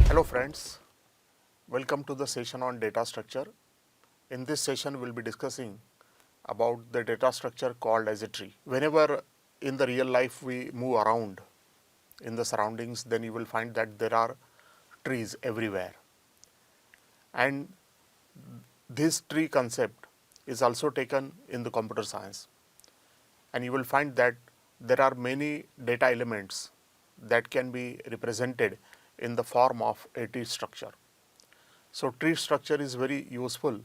Hello friends, welcome to the session on data structure. In this session we will be discussing about the data structure called as a tree. Whenever in the real life we move around in the surroundings, then you will find that there are trees everywhere, and this tree concept is also taken in the computer science, and you will find that there are many data elements that can be represented in the form of a tree structure. So tree structure is very useful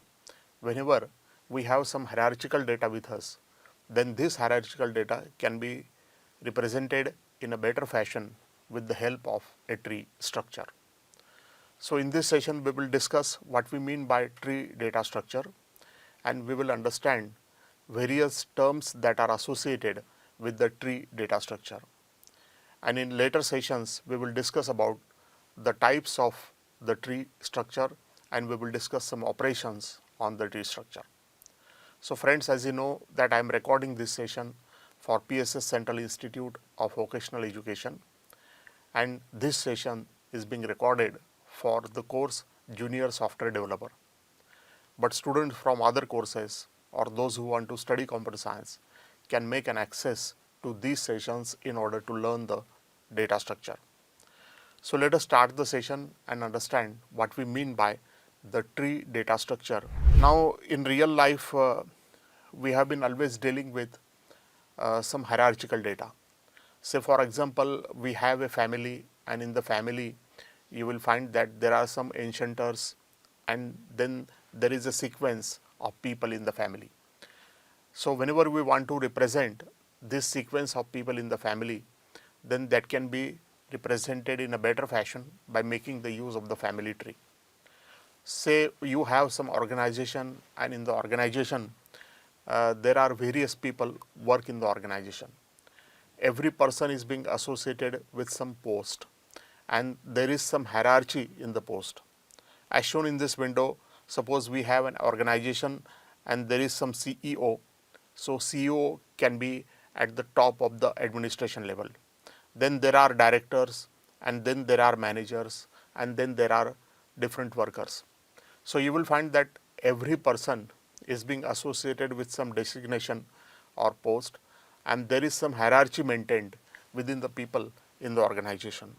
whenever we have some hierarchical data with us. Then this hierarchical data can be represented in a better fashion with the help of a tree structure. So in this session we will discuss what we mean by tree data structure, and we will understand various terms that are associated with the tree data structure. And in later sessions we will discuss about the types of the tree structure, and we will discuss some operations on the tree structure. So friends, as you know that I am recording this session for PSS Central Institute of Vocational Education, and this session is being recorded for the course Junior Software Developer. But students from other courses or those who want to study computer science can make an access to these sessions in order to learn the data structure. So let us start the session and understand what we mean by the tree data structure. Now in real life we have been always dealing with some hierarchical data. Say for example, we have a family, and in the family you will find that there are some ancientors, and then there is a sequence of people in the family. So whenever we want to represent this sequence of people in the family, then that can be represented in a better fashion by making the use of the family tree. Say you have some organization, and in the organization there are various people work in the organization. Every person is being associated with some post, and there is some hierarchy in the post. As shown in this window, suppose we have an organization and there is some CEO. So CEO can be at the top of the administration level. Then there are directors, and then there are managers, and then there are different workers. So you will find that every person is being associated with some designation or post, and there is some hierarchy maintained within the people in the organization.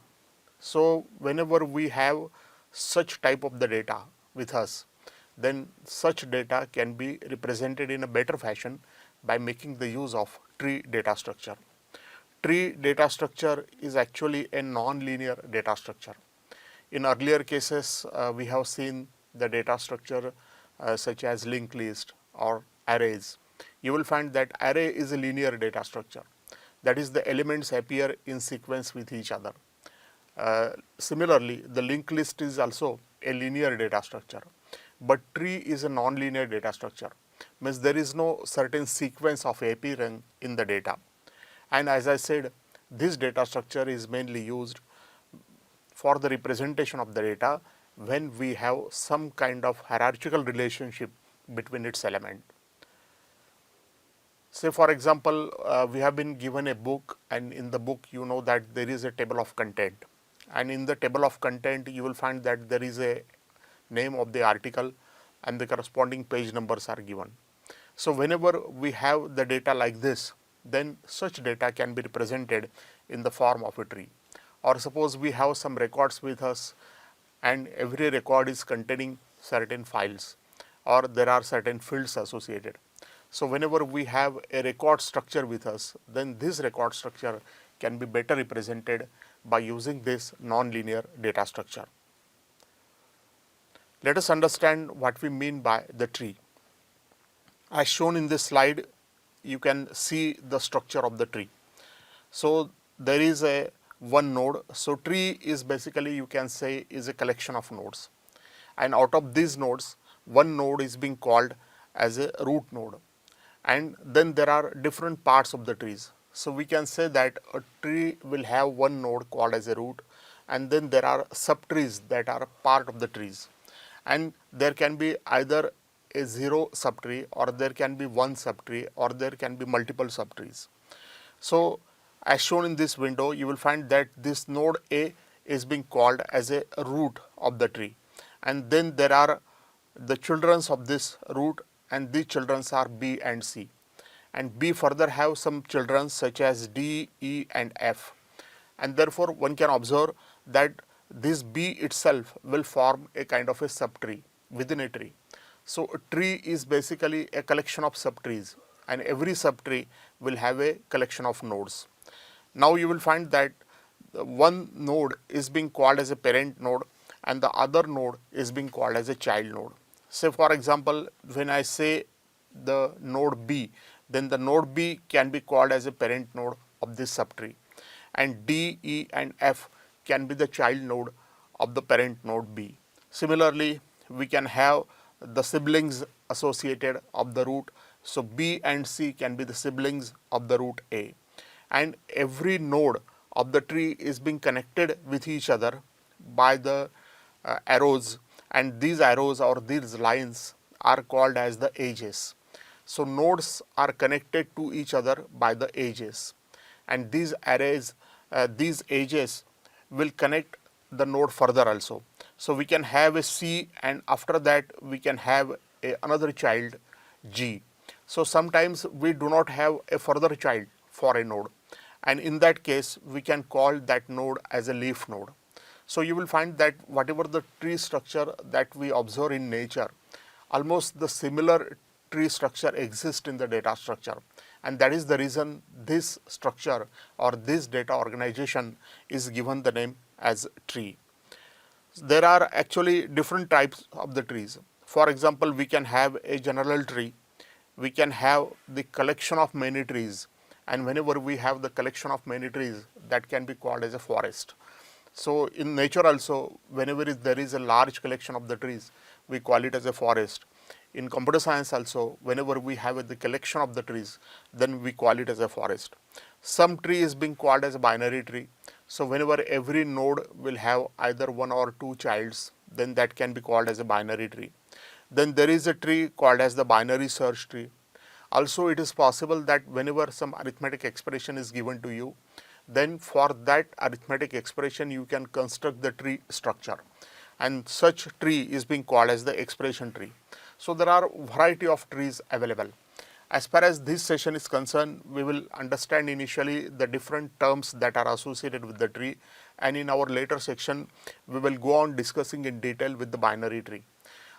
So whenever we have such type of the data with us, then such data can be represented in a better fashion by making the use of tree data structure. Tree data structure is actually a non-linear data structure. In earlier cases, we have seen the data structure such as linked list or arrays. You will find that array is a linear data structure. That is, the elements appear in sequence with each other. Similarly, the linked list is also a linear data structure, but tree is a non-linear data structure. Means there is no certain sequence of appearing in the data. And as I said, this data structure is mainly used for the representation of the data when we have some kind of hierarchical relationship between its element. Say for example, we have been given a book, and in the book you know that there is a table of content, and in the table of content you will find that there is a name of the article and the corresponding page numbers are given. So whenever we have the data like this, then such data can be represented in the form of a tree. Or suppose we have some records with us, and every record is containing certain files, or there are certain fields associated. So whenever we have a record structure with us, then this record structure can be better represented by using this non-linear data structure. Let us understand what we mean by the tree. As shown in this slide, you can see the structure of the tree. So there is a one node. So tree is basically, you can say, is a collection of nodes, and out of these nodes, one node is being called as a root node, and then there are different parts of the trees. So we can say that a tree will have one node called as a root, and then there are subtrees that are part of the trees, and there can be either a zero subtree, or there can be one subtree, or there can be multiple subtrees. So as shown in this window, you will find that this node A is being called as a root of the tree, and then there are the childrens of this root, and these childrens are B and C, and B further have some children such as D, E and F, and therefore one can observe that this B itself will form a kind of a subtree within a tree. So a tree is basically a collection of subtrees, and every subtree will have a collection of nodes. Now you will find that one node is being called as a parent node and the other node is being called as a child node. Say for example, when I say the node B, then the node B can be called as a parent node of this subtree, and D, E and F can be the child node of the parent node B. Similarly, we can have the siblings associated of the root. So B and C can be the siblings of the root A, and every node of the tree is being connected with each other by the arrows, and these arrows or these lines are called as the edges. So nodes are connected to each other by the edges, and these arrays, these edges will connect the node further also. So we can have a C, and after that we can have another child G. So sometimes we do not have a further child for a node, and in that case we can call that node as a leaf node. So you will find that whatever the tree structure that we observe in nature, almost the similar tree structure exists in the data structure, and that is the reason this structure or this data organization is given the name as tree. There are actually different types of the trees. For example, we can have a general tree, we can have the collection of many trees, and whenever we have the collection of many trees, that can be called as a forest. So in nature also, whenever there is a large collection of the trees, we call it as a forest. In computer science also, whenever we have the collection of the trees, then we call it as a forest. Some tree is being called as a binary tree. So whenever every node will have either one or two childs, then that can be called as a binary tree. Then there is a tree called as the binary search tree. Also, it is possible that whenever some arithmetic expression is given to you, then for that arithmetic expression you can construct the tree structure, and such tree is being called as the expression tree. So there are variety of trees available. As far as this session is concerned, we will understand initially the different terms that are associated with the tree, and in our later section we will go on discussing in detail with the binary tree.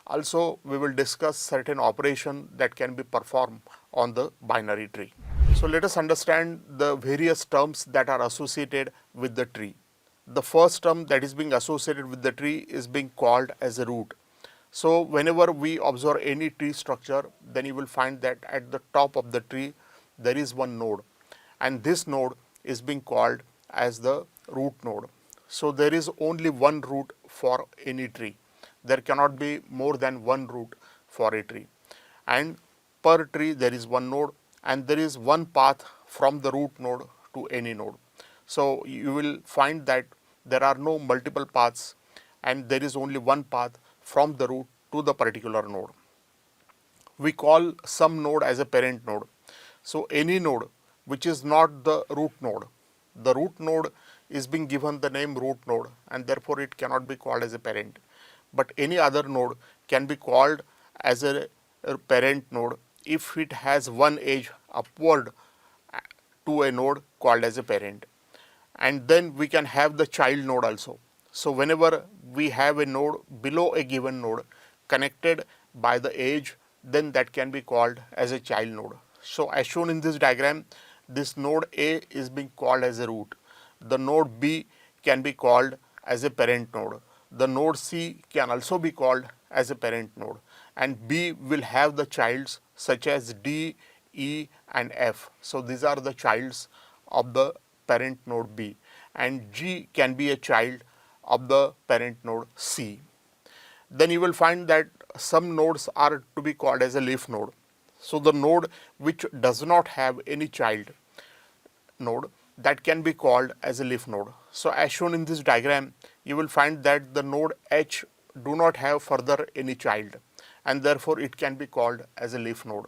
Also, we will discuss certain operation that can be performed on the binary tree. So let us understand the various terms that are associated with the tree. The first term that is being associated with the tree is being called as a root. So whenever we observe any tree structure, then you will find that at the top of the tree there is one node, and this node is being called as the root node. So there is only one root for any tree. There cannot be more than one root for a tree, and per tree there is one node, and there is one path from the root node to any node. So you will find that there are no multiple paths, and there is only one path from the root to the particular node. We call some node as a parent node. So any node which is not the root node is being given the name root node, and therefore it cannot be called as a parent. But any other node can be called as a parent node if it has one edge upward to a node called as a parent. And then we can have the child node also. So whenever we have a node below a given node connected by the edge, then that can be called as a child node. So as shown in this diagram, this node A is being called as a root. The node B can be called as a parent node. The node C can also be called as a parent node, and B will have the childs such as D, E and F. So these are the childs of the parent node B, and G can be a child of the parent node C. Then you will find that some nodes are to be called as a leaf node. So the node which does not have any child node, that can be called as a leaf node. So as shown in this diagram, you will find that the node H do not have further any child, and therefore it can be called as a leaf node.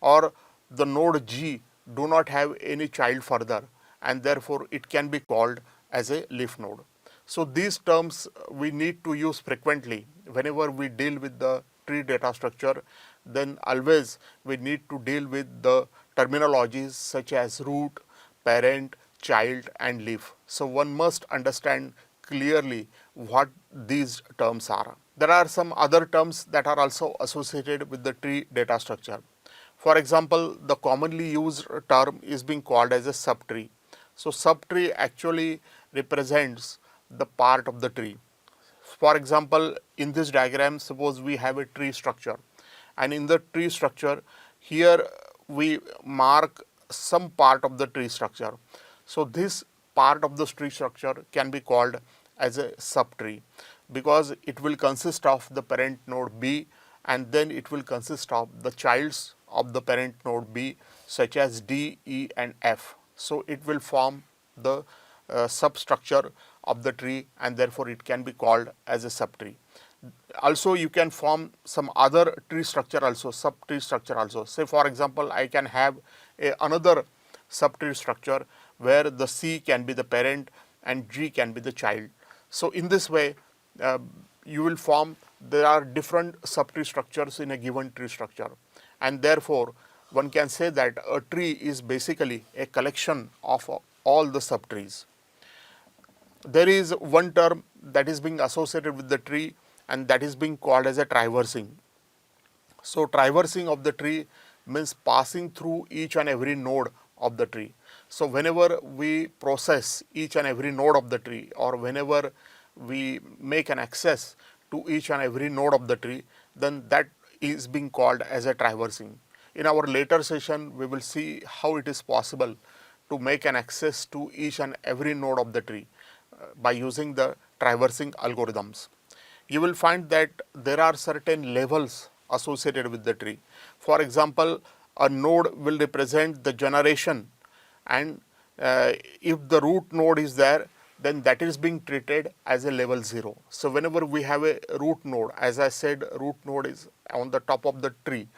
Or the node G do not have any child further, and therefore it can be called as a leaf node. So these terms we need to use frequently whenever we deal with the tree data structure. Then always we need to deal with the terminologies such as root, parent, child and leaf. So one must understand clearly what these terms are. There are some other terms that are also associated with the tree data structure. For example, the commonly used term is being called as a subtree. So subtree actually represents the part of the tree. For example, in this diagram, suppose we have a tree structure, and in the tree structure, here we mark some part of the tree structure. So this part of the tree structure can be called as a subtree because it will consist of the parent node B, and then it will consist of the childs of the parent node B such as D, E and F. So it will form the substructure of the tree, and therefore it can be called as a subtree. Also you can form some other tree structure also, subtree structure also. Say for example, I can have another subtree structure where the C can be the parent and G can be the child. So in this way you will form, there are different subtree structures in a given tree structure, and therefore one can say that a tree is basically a collection of all the subtrees. There is one term that is being associated with the tree, and that is being called as a traversing. So traversing of the tree means passing through each and every node of the tree. So whenever we process each and every node of the tree, or whenever we make an access to each and every node of the tree, then that is being called as a traversing. In our later session, we will see how it is possible to make an access to each and every node of the tree by using the traversing algorithms. You will find that there are certain levels associated with the tree. For example, a node will represent the generation, and if the root node is there, then that is being treated as a level 0. So whenever we have a root node, as I said, root node is on the top of the tree,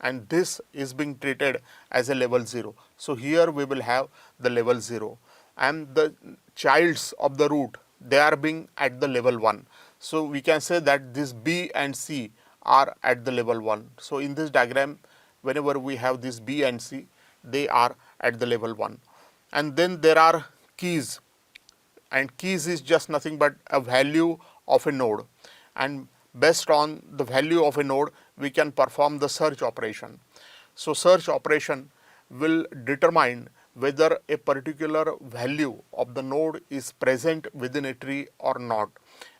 and this is being treated as a level 0. So here we will have the level 0, and the childs of the root, they are being at the level 1. So we can say that this B and C are at the level 1. So in this diagram, whenever we have this B and C, they are at the level 1. And then there are keys, and keys is just nothing but a value of a node, and based on the value of a node we can perform the search operation. So search operation will determine whether a particular value of the node is present within a tree or not.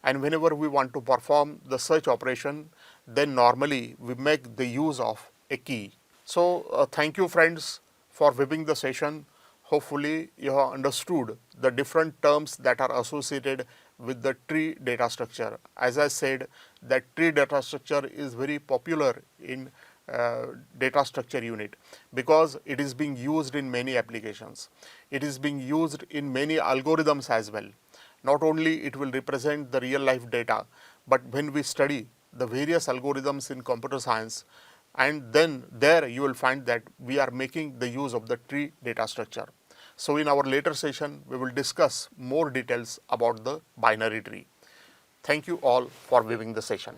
And whenever we want to perform the search operation, then normally we make the use of a key. So thank you friends for viewing the session. Hopefully you have understood the different terms that are associated with the tree data structure. As I said, that tree data structure is very popular in data structure unit because it is being used in many applications. It is being used in many algorithms as well. Not only it will represent the real life data, but when we study the various algorithms in computer science, and then there you will find that we are making the use of the tree data structure. So in our later session, we will discuss more details about the binary tree. Thank you all for viewing the session.